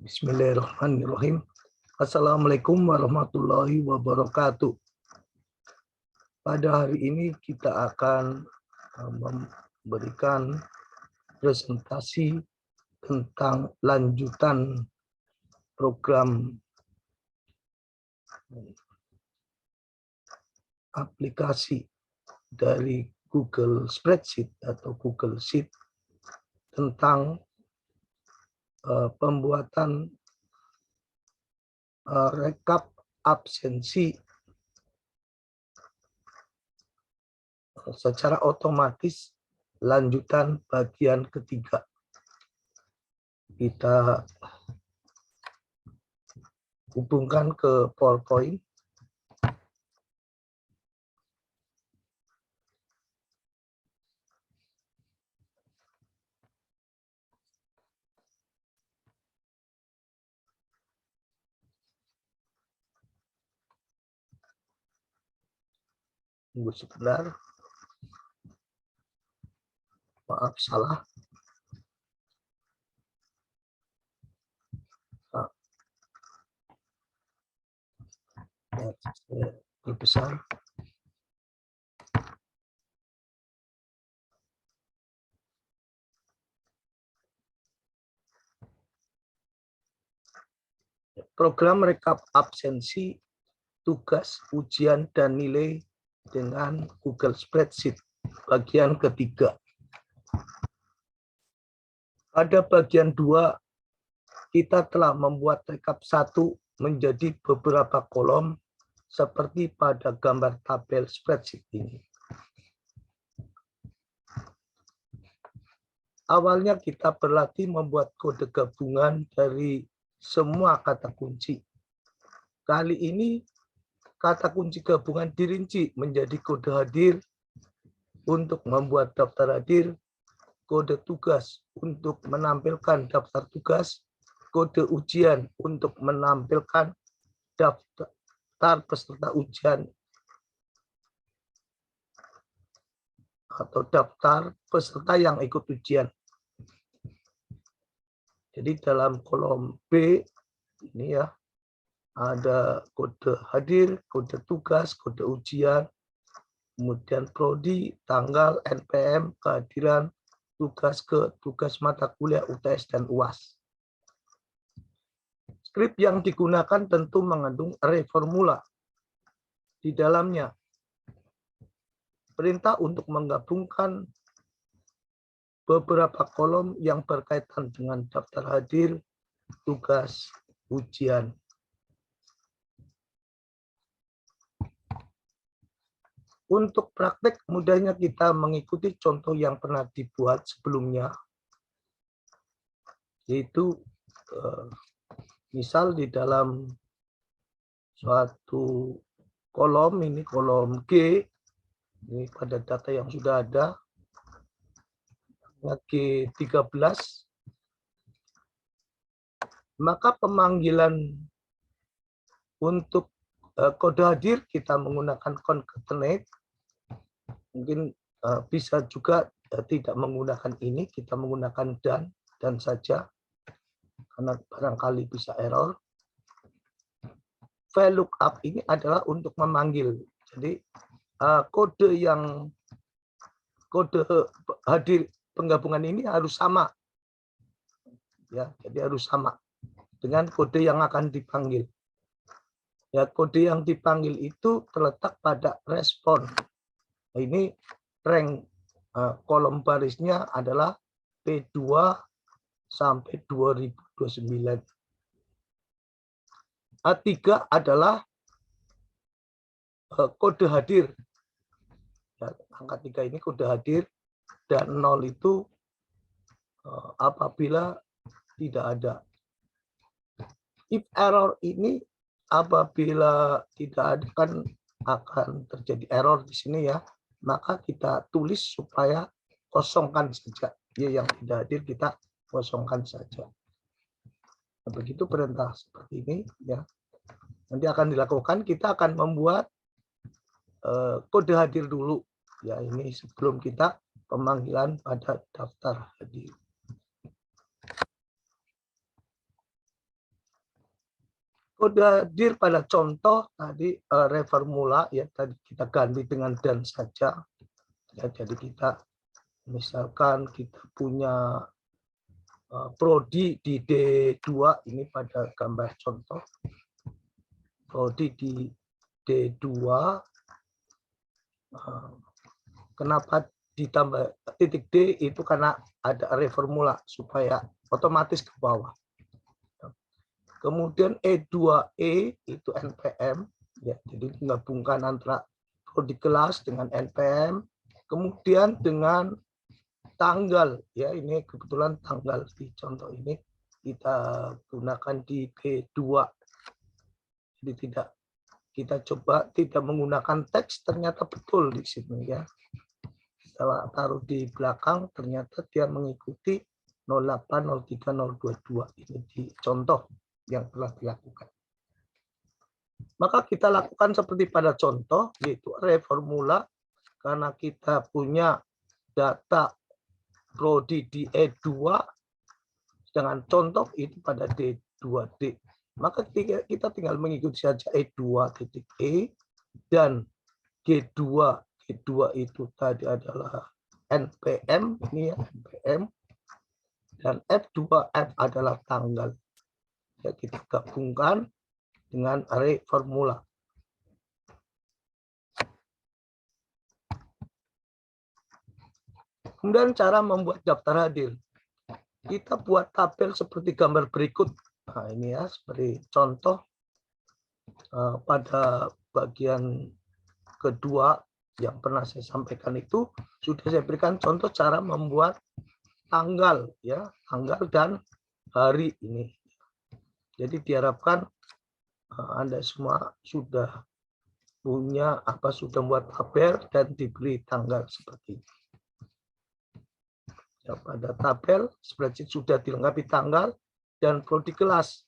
Bismillahirrahmanirrahim. Assalamualaikum warahmatullahi wabarakatuh. Pada hari ini kita akan memberikan presentasi tentang lanjutan program aplikasi dari Google Spreadsheet atau Google Sheet tentang pembuatan rekap absensi secara otomatis lanjutan bagian ketiga. Kita hubungkan ke PowerPoint. Tunggu sebentar. Maaf, salah. Berbesar. Program rekap absensi, tugas, ujian, dan nilai dengan Google Spreadsheet bagian ketiga. Pada bagian 2, kita telah membuat rekap 1 menjadi beberapa kolom seperti pada gambar tabel spreadsheet ini. Awalnya kita berlatih membuat kode gabungan dari semua kata kunci. Kali ini kata kunci gabungan dirinci menjadi kode hadir untuk membuat daftar hadir, kode tugas untuk menampilkan daftar tugas, kode ujian untuk menampilkan daftar peserta ujian atau daftar peserta yang ikut ujian. Jadi dalam kolom B ini ya, ada kode hadir, kode tugas, kode ujian, kemudian prodi, tanggal, NPM, kehadiran, tugas mata kuliah, UTS, dan UAS. Skrip yang digunakan tentu mengandung array formula. Di dalamnya, perintah untuk menggabungkan beberapa kolom yang berkaitan dengan daftar hadir, tugas, ujian. Untuk praktek, mudahnya kita mengikuti contoh yang pernah dibuat sebelumnya, yaitu misal di dalam suatu kolom, ini kolom G, ini pada data yang sudah ada, G13, maka pemanggilan untuk kode hadir kita menggunakan concatenate. Mungkin bisa juga tidak menggunakan ini, kita menggunakan dan saja, karena barangkali bisa error. VLOOKUP ini adalah untuk memanggil. Jadi kode hadir penggabungan ini harus sama. Ya, jadi harus sama dengan kode yang akan dipanggil. Ya, kode yang dipanggil itu terletak pada respon. Nah, ini rank kolom barisnya adalah P2 sampai 2029. A3 adalah kode hadir. Ya, angka 3 ini kode hadir, dan 0 itu apabila tidak ada. If error ini apabila tidak ada, kan akan terjadi error di sini ya, maka kita tulis supaya kosongkan saja. Ya, yang tidak hadir kita kosongkan saja. Nah, begitu perintah seperti ini ya. Nanti akan dilakukan, kita akan membuat kode hadir dulu. Ya, ini sebelum kita pemanggilan pada daftar hadir. Kode hadir pada contoh tadi reformula ya, tadi kita ganti dengan dan saja. Ya, jadi kita misalkan kita punya prodi di D2 ini pada gambar contoh. Prodi di D2, kenapa ditambah titik D itu karena ada reformula supaya otomatis ke bawah. Kemudian E2E itu NPM, ya, jadi menggabungkan antara prodi kelas dengan NPM, kemudian dengan tanggal, ya ini kebetulan tanggal di contoh ini kita gunakan di D2. Jadi kita coba tidak menggunakan teks, ternyata betul di sini ya. Setelah taruh di belakang ternyata dia mengikuti 08, 03, 022 ini di contoh yang telah dilakukan. Maka kita lakukan seperti pada contoh, yaitu reformula karena kita punya data prodi di E2 dengan contoh itu pada D2D. Maka kita tinggal mengikuti saja E2.E dan G2. G2 itu tadi adalah NPM, ini ya NPM, dan F2F adalah tanggal. Ya, kita gabungkan dengan reformula. Kemudian cara membuat daftar hadir. Kita buat tabel seperti gambar berikut. Nah, ini ya, seperti contoh pada bagian kedua yang pernah saya sampaikan itu sudah saya berikan contoh cara membuat tanggal, ya, tanggal dan hari ini. Jadi diharapkan Anda semua sudah punya sudah membuat tabel dan diberi tanggal seperti ini. Ya, pada tabel spreadsheet sudah dilengkapi tanggal dan prodi kelas.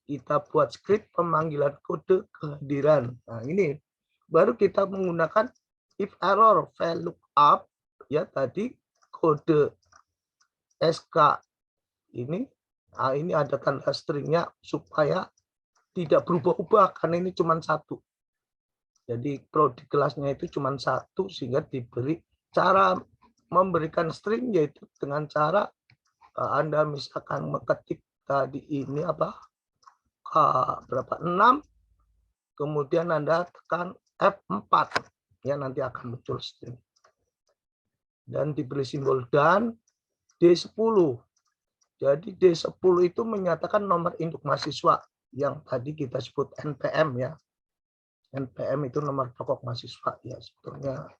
Kita buat skrip pemanggilan kode kehadiran. Nah, ini baru kita menggunakan if error file lookup, ya tadi kode SK ini. Nah, ini ada tanda stringnya supaya tidak berubah-ubah karena ini cuma satu. Jadi prodi kelasnya itu cuma satu sehingga diberi cara memberikan string yaitu dengan cara Anda misalkan mengetik tadi ini berapa 6, kemudian Anda tekan F4 ya, nanti akan muncul string dan diberi simbol dan D10. Jadi D10 itu menyatakan nomor induk mahasiswa yang tadi kita sebut NPM ya. NPM itu nomor pokok mahasiswa ya, sebetulnya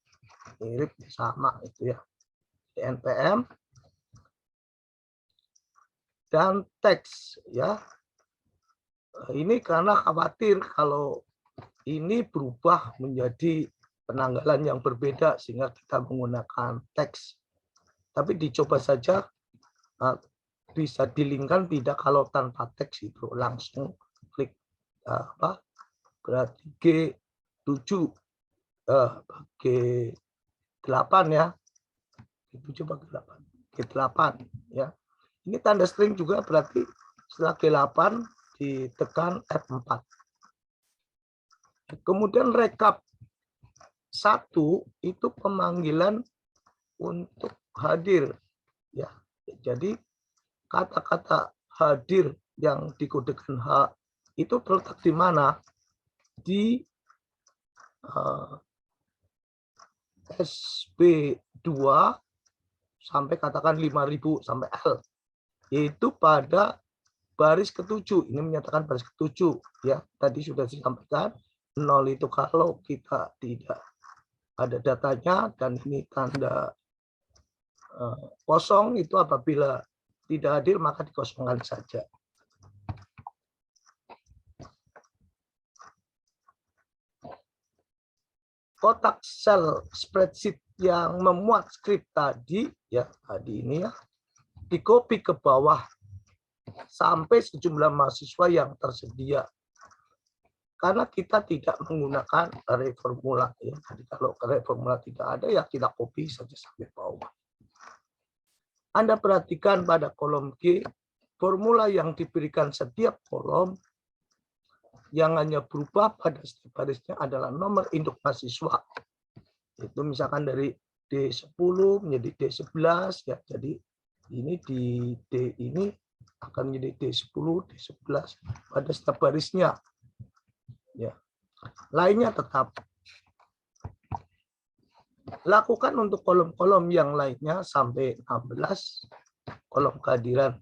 mirip sama itu ya. NPM dan teks ya. Ini karena khawatir kalau ini berubah menjadi penanggalan yang berbeda sehingga kita menggunakan teks. Tapi dicoba saja, bisa dilingkan tidak kalau tanpa teks itu langsung klik berarti G7 G8 ya. G7 bagi 8. G8 ya. Ini tanda string juga berarti setelah G8 ditekan F4. Kemudian rekap 1 itu pemanggilan untuk hadir ya. Jadi kata-kata hadir yang dikodekan H itu terletak di mana? Di SB2 sampai katakan 5000 sampai L, yaitu pada baris ke-7. Ini menyatakan baris ke-7 ya. Tadi sudah disampaikan 0 itu kalau kita tidak ada datanya, dan ini tanda kosong itu apabila tidak hadir maka dikosongkan saja. Kotak sel spreadsheet yang memuat skrip tadi ya, tadi ini ya, di copy ke bawah sampai sejumlah mahasiswa yang tersedia. Karena kita tidak menggunakan reformula ya. Jadi kalau reformula tidak ada ya kita copy saja sampai bawah. Anda perhatikan pada kolom G, formula yang diberikan setiap kolom Yang hanya berubah pada setiap barisnya adalah nomor induk mahasiswa. Itu misalkan dari D10 menjadi D11 ya. Jadi ini di D ini akan menjadi D10, D11 pada setiap barisnya. Ya. Lainnya tetap. Lakukan untuk kolom-kolom yang lainnya sampai 16 kolom kehadiran.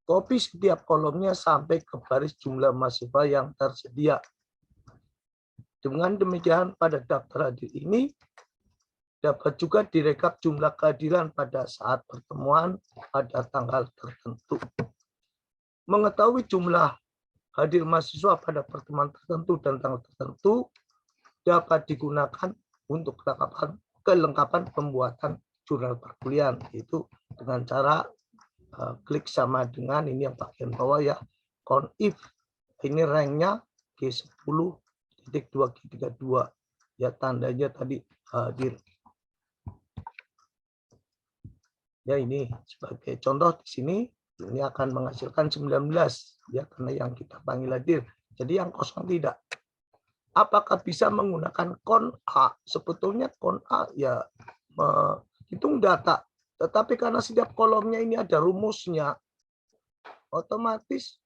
Copy setiap kolomnya sampai ke baris jumlah mahasiswa yang tersedia. Dengan demikian pada daftar hadir ini dapat juga direkap jumlah kehadiran pada saat pertemuan pada tanggal tertentu. Mengetahui jumlah hadir mahasiswa pada pertemuan tertentu dan tanggal tertentu dapat digunakan untuk kelengkapan pembuatan jurnal perkuliahan, yaitu dengan cara klik sama dengan ini yang bagian bawah ya, conif. Ini ranknya G10.2G32 ya, tandanya tadi hadir. Ya, ini sebagai contoh di sini ini akan menghasilkan 19 ya, karena yang kita panggil hadir. Jadi yang kosong tidak. Apakah bisa menggunakan kon A? Sebetulnya kon A ya menghitung data, tetapi karena setiap kolomnya ini ada rumusnya, otomatis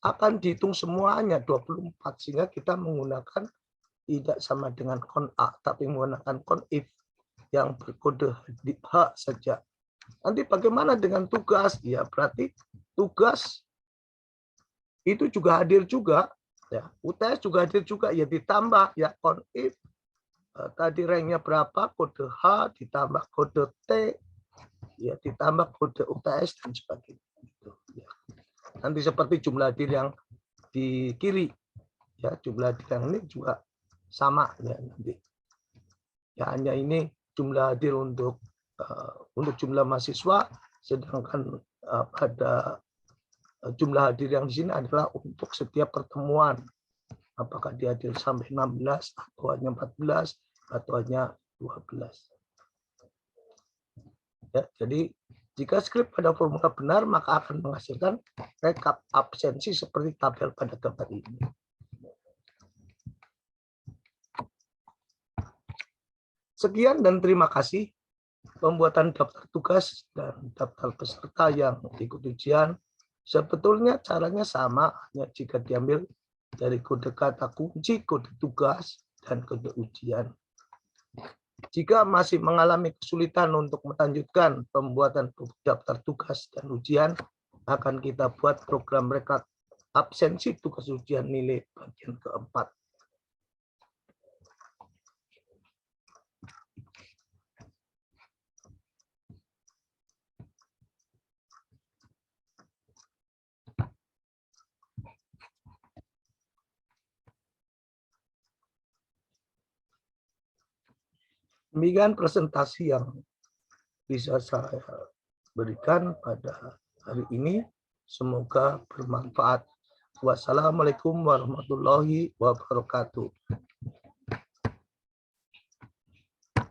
akan dihitung semuanya 24, sehingga kita menggunakan tidak sama dengan kon A, tapi menggunakan kon if yang berkode H saja. Nanti bagaimana dengan tugas? Ya berarti tugas itu juga hadir juga. Ya, UTS juga hadir juga, ya ditambah ya kon if tadi ranknya berapa, kode H ditambah kode T, ya ditambah kode UTS dan sebagainya. Gitu, ya. Nanti seperti jumlah hadir yang di kiri, ya jumlah hadir yang ini juga sama ya nanti. Ya hanya ini jumlah hadir untuk jumlah mahasiswa, sedangkan pada jumlah hadir yang di sini adalah untuk setiap pertemuan. Apakah dia hadir sampai 16 atau hanya 14 atau hanya 12. Ya, jadi jika skrip pada formula benar maka akan menghasilkan rekap absensi seperti tabel pada gambar ini. Sekian dan terima kasih. Pembuatan daftar tugas dan daftar peserta yang ikut ujian sebetulnya caranya sama, hanya jika diambil dari kode kata kunci, kode tugas, dan kode ujian. Jika masih mengalami kesulitan untuk melanjutkan pembuatan daftar tugas dan ujian, akan kita buat program rekap absensi tugas ujian nilai bagian keempat. Demikian presentasi yang bisa saya berikan pada hari ini. Semoga bermanfaat. Wassalamualaikum warahmatullahi wabarakatuh.